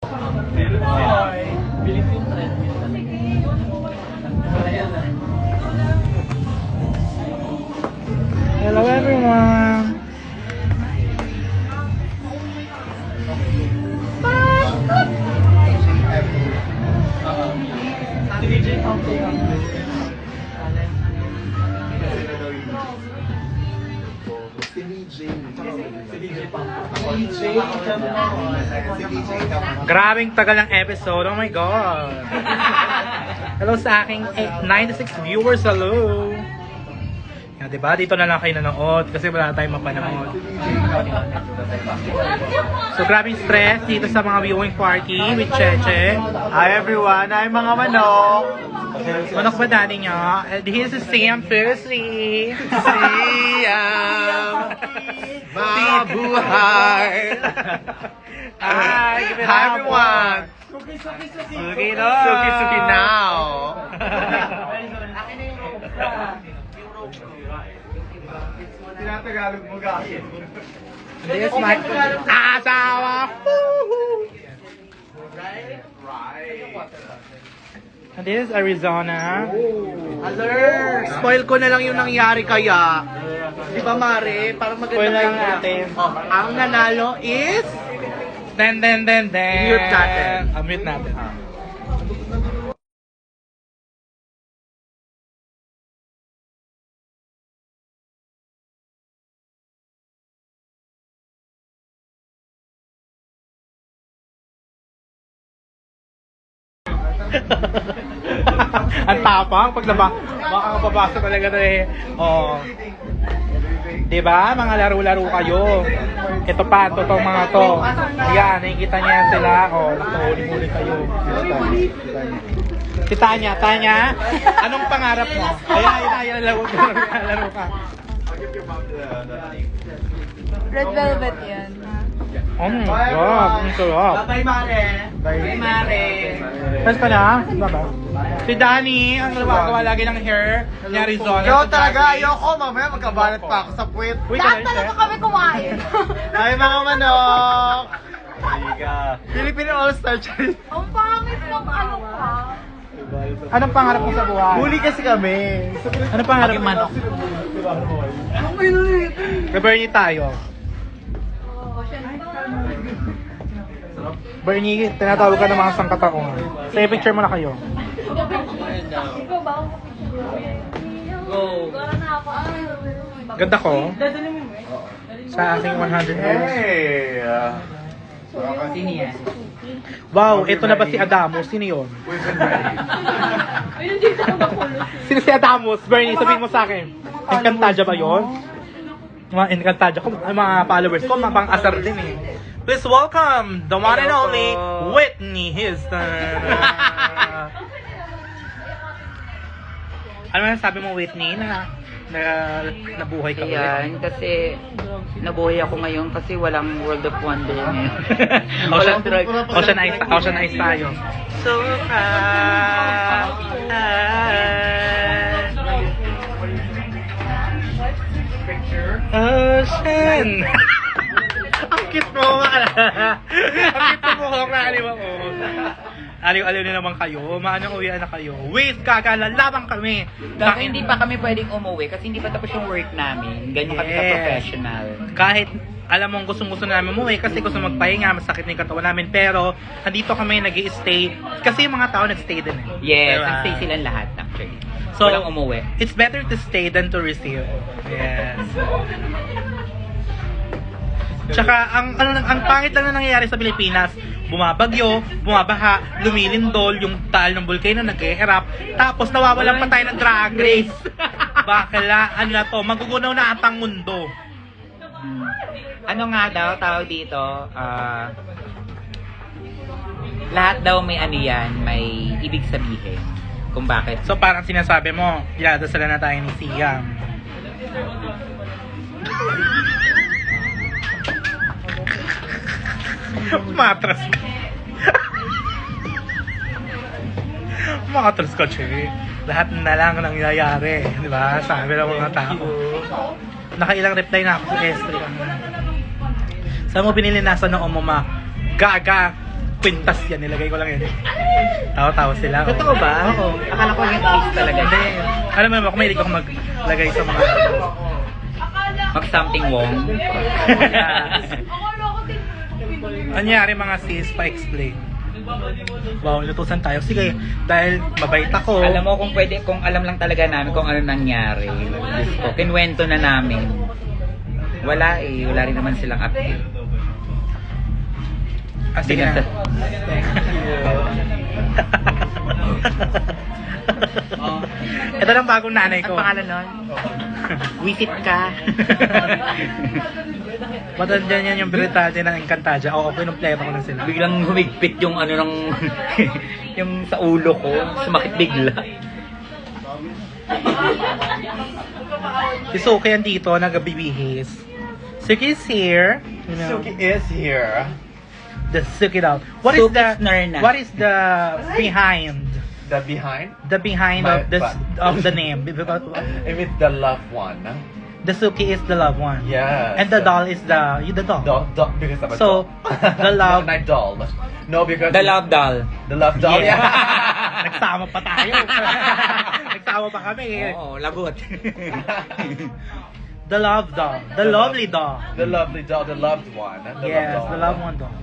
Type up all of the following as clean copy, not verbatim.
Hello everyone! Grabing tagal ng episode, oh my god! Hello sa aking 96 viewers, hello! Yan, diba? Dito na lang kayo nanood kasi wala tayong mapanood. So, grabing stress dito sa mga viewing party with Cheche. Hi everyone! Hi mga manok! Manok ba daddy niya? This is Siam Percy. Siam! Mabuhay! Hi! Hi everyone! Suki no! Suki now! Tinatagalog mo gahin. This is my asawa! And this is Arizona. Alert! Spoil ko na lang yung nangyari kaya. Di ba Mare? Parang maganda. Spoil na lang natin. Oh, ang nanalo is... Den. Mute natin. Mute natin. Ang tapang pag makakababasa talaga na eh. Oh. 'Di ba? Mga laro-laro kayo. Ito pa, totoo mga to. Ayan, nakikita niya sila. Oh, huli-huli kayo. Si Tanya, anong pangarap mo? Ayan, laro ka. Red velvet yan. Oh my God, ang sarap. Bye Mare! Bye. Mare! Press ka na? Baba. Si Danny, ang gumagawa lagi ng hair ni Arizona. Yo talaga, ayoko mamaya magkabalat pa ako sa puwet. Uy, Lahat talaga talaga kami kumain. Hi mga manok! Philippine All-Star Challenge. Ang pangit ng ano pa. Anong pangarap mo sa buhay? Huli kasi kami. Anong pangarap mo? Manok. Bernie tayo. Bernie, tinatawag ka ng mga sangkataon. Say picture mo na kayo. Ikaw ba? Go. Ganda ko. Sa aking 100 years. Hey! Sino yan? Wow, ito na ba si Adamos? Sino yun? Ay, hindi ko makulo. Sino si Adamos? Bernie, sabihin mo sa akin. Encantadia ba yun? Mga Encantadia ko, mga followers ko, mga pang-asar din eh. Please welcome the one and only Whitney Houston. Ano na sabi mo, Whitney, na nabuhay ka ulit? Ayan, kasi nabuhay ako ngayon kasi walang World of Wonder ngayon. Ocean Eyes tayo. So, Ocean! Ang cute mo, ang cute mo, aliw ako. Aliw-aliw na naman kayo, maanong uwian na kayo. Wait, kakalalabang kami. Kasi hindi pa kami pwedeng umuwi kasi hindi pa tapos yung work namin. Ganyan kami ka-professional. Kahit alam mong gustong-gusto namin umuwi kasi gusto magpahinga, masakit na yung katawan namin, pero andito kami nag-i-stay kasi yung mga tao nag-stay din eh. Yes, Diba? nag-stay silang lahat actually. So, Walang umuwi. it's better to stay than to receive. Yes. Tsaka, ang pangit lang na nangyayari sa Pilipinas, bumabagyo, bumabaha, lumilindol, yung taal ng volcano nag-e-erupt, tapos nawawalan pa tayo ng drag race. Bakala, ano na to, magugunaw na atang mundo. Ano nga daw tawag dito? Lahat daw may ano yan, may ibig sabihin. Kung bakit. So parang sinasabi mo, iladasala na tayo ni Siam. Matras ka. Matras ka, che. Lahat na lang nangyayari. Di ba? Sabi ng mga tao. Nakailang reply na ako sa S3. Saan mo binili nasa ng umama? Gaga. Kwintas yan, nilagay ko lang yun. Tawa-tawa sila. oh. Totoo ba? Oo. Akala ko yung taste talaga. Hindi. Alam mo naman, kung mahilig ako maglagay sa mga... Mag-something wong. Anyari mga sis, pa-explain. Wow, lutusan tayo. Sige, dahil mabait ako. Alam mo kung pwede, kung alam lang talaga namin kung ano nangyari. Diyos ko, kinwento na namin. Wala wala rin naman silang update. Ah, sige na. Ito lang bagong nanay ko. Ang pangalan nun? Visit ka. Matandyan yan yung Britadia ng Encantadia. Oo, kinumpleto ko na sila. Biglang humigpit yung ano ng yung sa ulo ko. Sumakit bigla. Si Suki andito, nagabibihis. Suki is here. You know, Suki is here. the Suki daw. What is Suki the Snurna. what is the behind? The behind? The behind My- of this but- of the name. If it's the loved one. The Suki is the loved one. Yes. And the doll is the doll. Doll, because I'm a So, doll. the love- No, not doll. No, because... The love doll. The love doll, Yeah. yeah. Nagsama pa tayo. Nagsama pa kami. Oo, lagot. The love doll. The lovely doll. The lovely doll, the loved one. The Yes, loved doll. the loved one doll.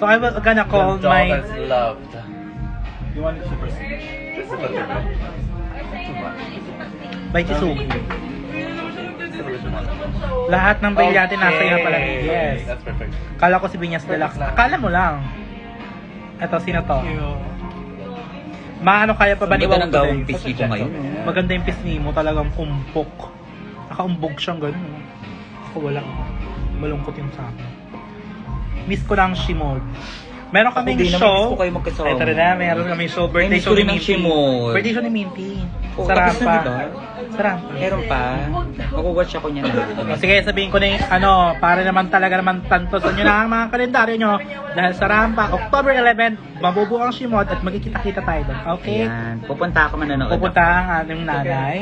So I was gonna call the doll my... that's loved. You want it super sweet? Just a little bit. Not too much. By Chisuki. Just a little bit. Lahat ng brilyante nasa iyo pala. Yes. That's perfect. Kala ko si Binyas Deluxe. Akala mo lang. Eto, sino to? Maano kaya pa ba ni Ganda ng Wow gawang today? pisngi ko ngayon. Maganda yung pisngi mo, talagang umpok. Nakaumbog siyang gano'n. Ako wala. Malungkot yung sa akin. Miss ko lang Shimod. Meron kaming Ako din, show. na-miss ko kayo magkasama. Ay, tara na. Meron kaming show. Birthday Miss show ko ni rin ang Minty. Shimod. Birthday show ni Minty. Oh, Sa tapos na, Rampa. diba? Sa Rampa. Meron pa. Mag-watch ako niyan. O, sige, sabihin ko na yung para naman talaga naman tantosan nyo na ang mga kalendaryo nyo. Dahil sa Rampa, October 11, mabubuo ang Shimod at magkikita-kita tayo doon. Okay? Ayan. Pupunta ako manonood. Pupunta ang ating nanay.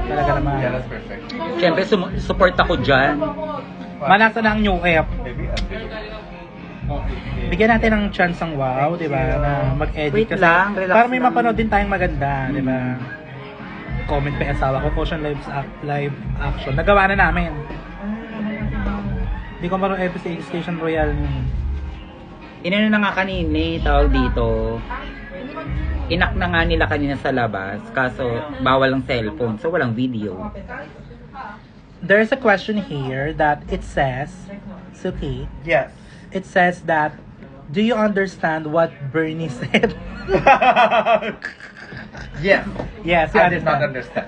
Talaga naman. Yeah, that's perfect. Siyempre, support ako dyan. Manasa na ang new app. Maybe a bit. Bigyan natin ng chance ang wow, di ba? Na mag-edit. Wait lang, relax para may lang. mapanood din tayong maganda, di ba? Comment pa yung asawa ko, Potion live action. Nagawa na namin. Hindi ko marunong episode Station Royal. Inano na nga kanina, tawag dito. Inak na nga nila kanina sa labas. Kaso, bawal ang cellphone. So, walang video. There's a question here that it says, Suki, Yes. it says that, do you understand what Bernie said? Yes. Yes, you I did not understand. understand.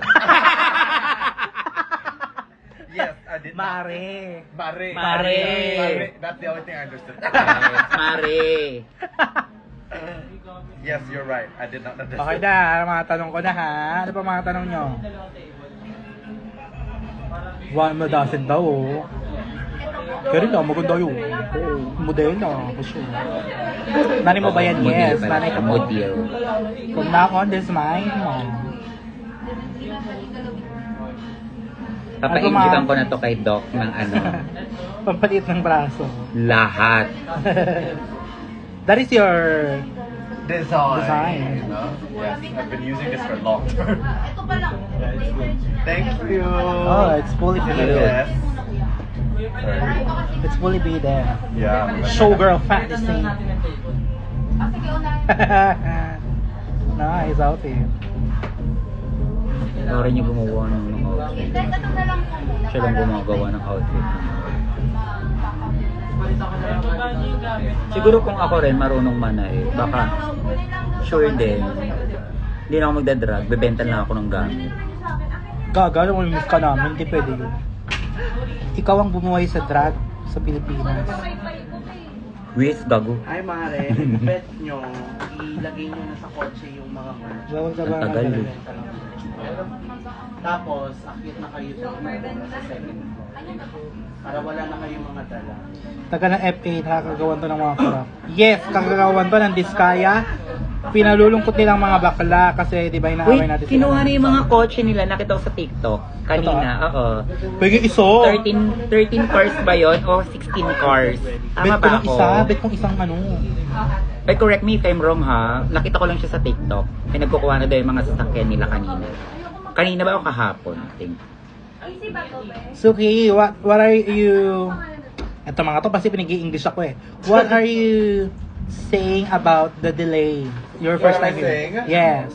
Yes, I did not. Mare. Mare. Mare. That's the only thing I understood. Yes, Mare. Yes, you're right. I did not understand. Okay na, mga tanong ko na ha. Ano pa mga tanong nyo? One dozen daw oh. Pero na, maganda yun. Model na. Kasi. Nanay mo ba yan? Yes, nanay ko mo. Model. From now on, this is mine. Papainjikan ko na to kay Doc ng ano. Pampalit ng braso. Lahat. That is your... Design. You know? Yes, I've been using this for a long time. Thank you. Oh, it's fully beaded. Yes. It's fully beaded. Yeah. Showgirl fantasy. Nice outfit. Sorry niyo gumawa ng outfit. Siya lang gumagawa ng outfit. Siguro kung ako rin marunong manay, baka sure din. Hindi na ako magdadrag, bebenta na ako ng gamit. Gaga, alam mo yung miss ka namin, hindi pwede yun. Ikaw ang bumuhay sa drag sa Pilipinas. Wiz, gago. Hi, Mare. Bet nyo, ilagay nyo na sa kotse yung mga merch. Bawal ka ba? Ang tagal eh. Tapos, akit na kayo sa second floor. Para wala na kayong mga dala. Taga ng F8, kakagawan to ng mga kurap. Yes, kakagawan to ng Diskaya. Pinalulungkot nilang mga bakla kasi di ba inaaway Wait, natin kinuha na yung mga kotse nila, nakita ko sa TikTok. Kanina, oo. Pwede iso. 13 cars ba yon o 16 cars? Bet Tama ko ba ng ako? isa, bet kong isang ano. Ay, correct me if I'm wrong ha. Nakita ko lang siya sa TikTok. Pinagkukuha na daw yung mga sasakyan nila kanina. Kanina ba o kahapon? I think. Suki, what are you... Ito mga to, kasi pinag-i-English ako eh. What are you saying about the delay? Your first What am I time saying? here? Yes.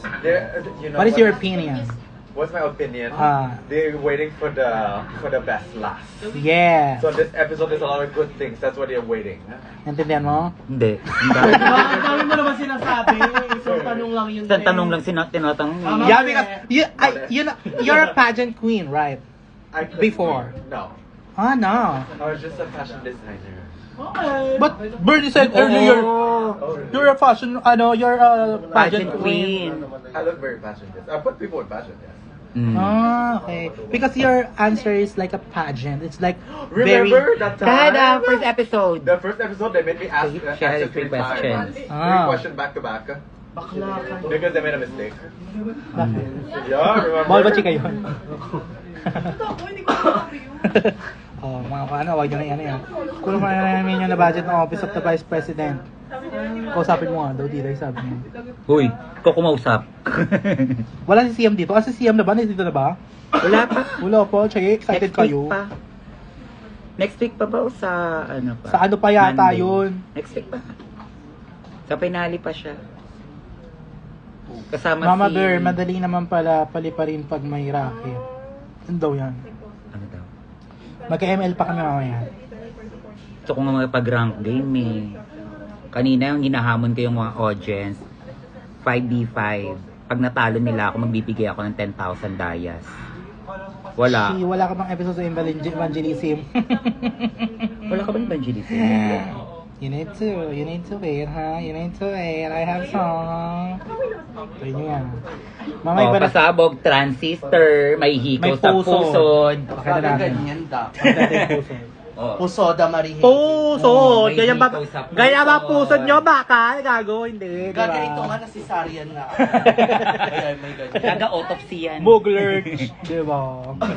What is your opinion? What's my opinion? Ah. They're waiting for the best last. Yes. So this episode there's a lot of good things. That's what they're waiting. Naintindihan mo? Hindi. Ang dami mo naman sinasabi. Isang tanong lang yun. Isang tanong lang tinatanong. Tama. Yeah, because you're a pageant queen, right? Before. No. Ah, no. I was just a fashion designer. Okay. But Bernie said earlier, you're a fashion, you're a pageant queen. I look very fashion designer. I put people in fashion, yes. Mm. Ah, okay. Because your answer is like a pageant. It's like Remember very... that time? Tada! First episode! The first episode they made me ask She answer had 3 3 questions. times. Ah. 3 questions back to back. Bakla ka. Because they made a mistake. Bakit? Yeah, remember? Bawal ba chika yun? Oh, mga paano, wag nyo na yan yan. Kung namin yung na budget ng Office of the Vice President. Kausapin mo nga daw, Diday, sabi niya. Huy, ko kumausap. Wala si CM dito. Si CM na ba? Nandito na ba? Wala pa. Wala po. Sige, excited Next week kayo. pa. Next week pa ba o sa ano pa? Sa ano pa yata Monday? yun? Next week pa. Sa finale pa siya. Kasama Mama si... Bear, madali naman pala paliparin pag may racket. Ano daw yan? Ano daw? Magka-ML pa kami mamaya. Gusto ko nga makipag-rank game eh. Kanina yung hinahamon ko yung mga audience. 5v5. Pag natalo nila ako, magbibigay ako ng 10,000 dayas. Wala. Wala ka bang episode sa Evangelism? Wala ka ba ng evangelism? You need to wait, ha? You need to wait. I have song. Try nyo yan. Mamay Oh, ba na... pasabog, transistor, may hikaw May sa puso. pusod. Pakita Sabi natin. ganyan dapat. Pakita natin yung puso. Oh. Pusoda Marihe. Puso! Oh, may Ganyan ba? hikaw sa puso. Ganyan ba puso nyo? Baka? Gago? Hindi. Gaga diba? ito nga na cesarean na. Kaya may ganyan. Gaga-autopsy yan. Muglurch. Diba?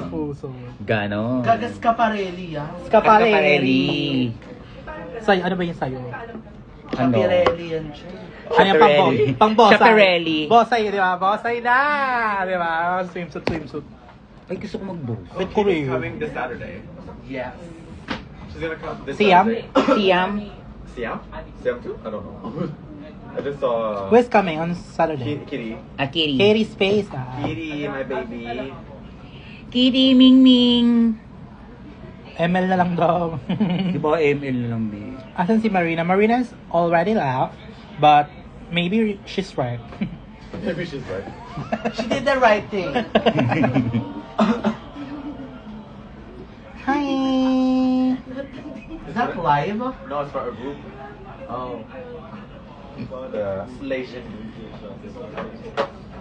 Puso. Gano? Gaga Scaparelli ah. Scaparelli. Sayo, ano ba yung sayo? Ano? Scaparelli yan siya. Ano yung Chaparelli. pang-bosay? Chaparelli. Bosay, di ba? Bosay na! Di ba? Swimsuit. Ay, gusto ko mag-boss. Ba't ko rin? Coming this Saturday. Yes. She's gonna come this Siam? Saturday. Siam? Siam? Siam too? I don't know. I just saw Who's coming on Saturday? Kitty. Akiri. Katie Space. Ah. Kitty, my baby. Kitty, Ming Ming. ML na lang daw. Di ba ML na lang, di? Asan si Marina? Marina's already left, but maybe she's right. Maybe she's right. She did the right thing. Hi! Is that live? No, it's for a group. Oh. The Slation.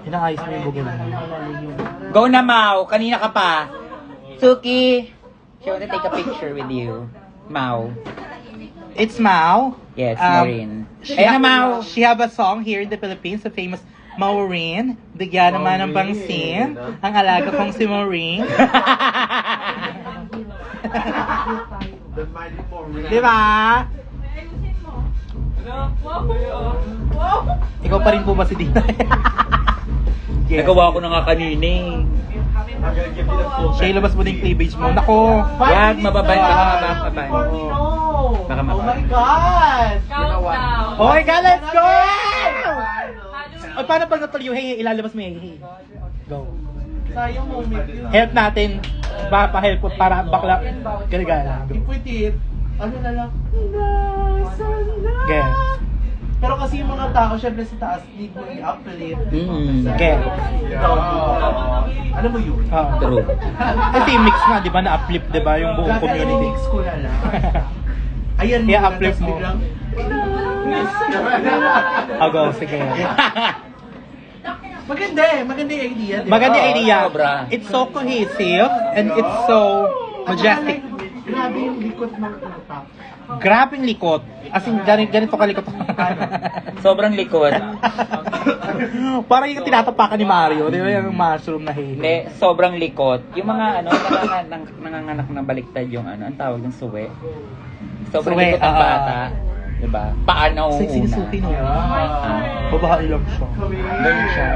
Inaayos mo yung bugol. Go na, Mau. Kanina ka pa. Suki. She wanna take a picture with you. Mau. It's Mau. Yes, Um, Maureen. She, Ayan na, Mau. she have a song here in the Philippines, the famous Maureen. Bigyan naman ng pangsin. Ang alaga kong si Maureen. The mighty Maureen. Di ba? Ikaw pa rin po ba si Dina? Yes. Nagawa ko na nga kanina eh. I'm gonna give you the full Siya, ilabas mo din yung cleavage mo. Nako! Wag, mababan ka, Before mababan. we know. Baka Oh mababan. my God! Countdown. Oh my God, let's go! Ano? O, paano pag natuloy yung hey, ilalabas mo yung hey? Go. Sayang moment yun. Help natin. Pa-help ko para bakla. Galigala. Iputit. Ano na lang? Get. Pero kasi yung mga tao, syempre sa taas, need mo i-uplift. Get. Alam mo yun? True. Kasi mix na, di ba? Na-uplift, di ba? Yung buong community. Mix ko na lang. Ayan Kaya muna, uplift tas mo. biglang, Go, sige. Maganda eh. Maganda yung idea. di ba? Maganda yung idea. Sobra. It's so cohesive and it's so majestic. Grabe yung likod ng utak. Grabe yung likot. As in, ganito kalikot. Sobrang likod. Parang yung tinatapakan ni Mario. Di ba yung mushroom na hay? Hindi, sobrang likod. Yung mga nanganganak na baliktad yung ang tawag ng suwe. Sobrang Suwe, likod ng bata. Diba? Paano Sexy ni una? Suki no. Babae lang siya. Ganyan siya.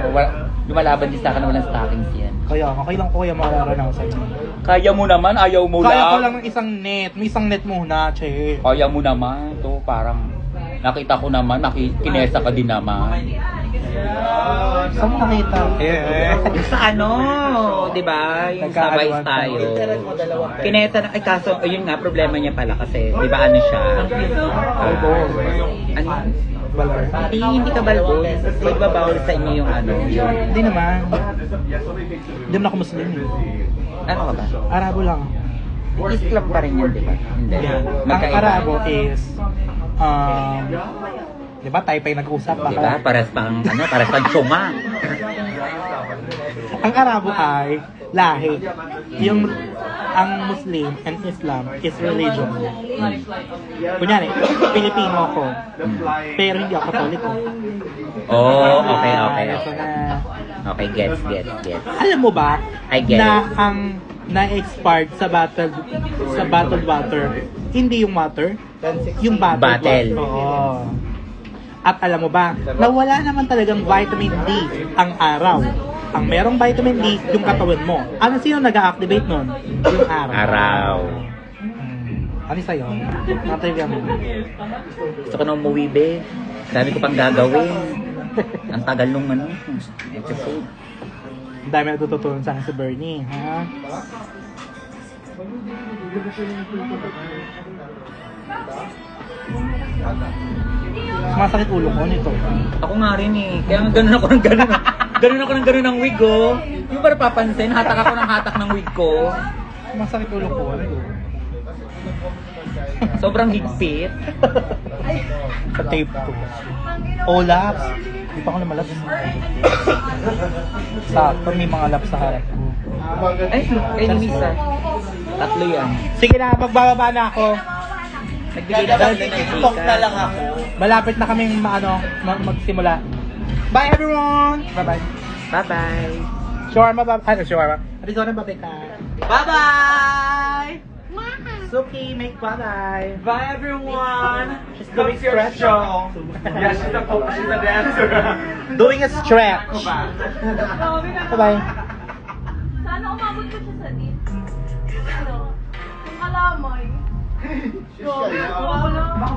Lumalaban din sa akin na walang stockings yan. Kaya kailan ko kaya mararanasan yun? Kaya mo naman, ayaw mo Kaya ko lang ng isang net. May isang net muna, che. Kaya mo naman. Ito parang nakita ko naman, kinesa ka din naman. Saan mo nakita? Sa ano, di ba? Yung sabay Nagkaanuan tayo. tayo. Kinesa na, ay kaso, ayun nga, problema niya pala kasi, di ba ano siya? Ano? Hindi ka balbon. Pwede ba bawal sa inyo yung ano? Yung, Hindi naman. Hindi naman ako Muslim eh. ano ka ba? Arabo lang. Islam pa rin yun, di ba? Hindi. Ang Magkaiba. Arabo is, di ba, tayo pa yung nag-usap. Di ba? Paras pang, ano, paras pang syunga. Ang Arabo ay lahi. Ang Muslim and Islam is religion. Kunyari, Pilipino ako. Pero hindi ako Katoliko. Oh, okay. So na, Okay, gets. alam mo ba I get na ang na-expired sa bottled water, hindi yung water, yung bottled Bottle. water. Oo. At alam mo ba, na wala naman talagang vitamin D ang araw. Ang merong vitamin D, yung katawan mo. Sino nag-activate nun? Yung araw. Araw. Ano sa'yo? Mga trivia mo. Gusto ko na umuwi, be. Dami ko pang gagawin. Ang tagal nung ano. Episode. Ang dami natututunan sa akin si Bernie, ha? Sumasakit ulo ko nito. Ako nga rin eh. Kaya nga ganun ako ng ganun. Ganun ako ng ganun ng wig, oh. Yung para papansin, hatak ako ng hatak ng wig ko. Sumasakit ulo ko. Ano yun? Sobrang higpit. Sa tape ko. Olaps. Hindi pa ako namalaps. Sakto, may mga laps sa harap ko. Ay, anyways ah. Tatlo yan. Sige na, magbababa na ako. Nagbigay na Dahil ng TikTok na lang ako. Malapit na kaming magsimula. Bye everyone! Bye-bye. Bye-bye. Shawarma ba? Ano, shawarma? Arizona ba ka? Bye-bye! Suki, make bye-bye. Bye, everyone! She's doing stretch. Yeah, she's a dancer. Doing a stretch. Bye-bye. Sana umabot ko siya sa dit. Ano? Yung kalamay. Wala.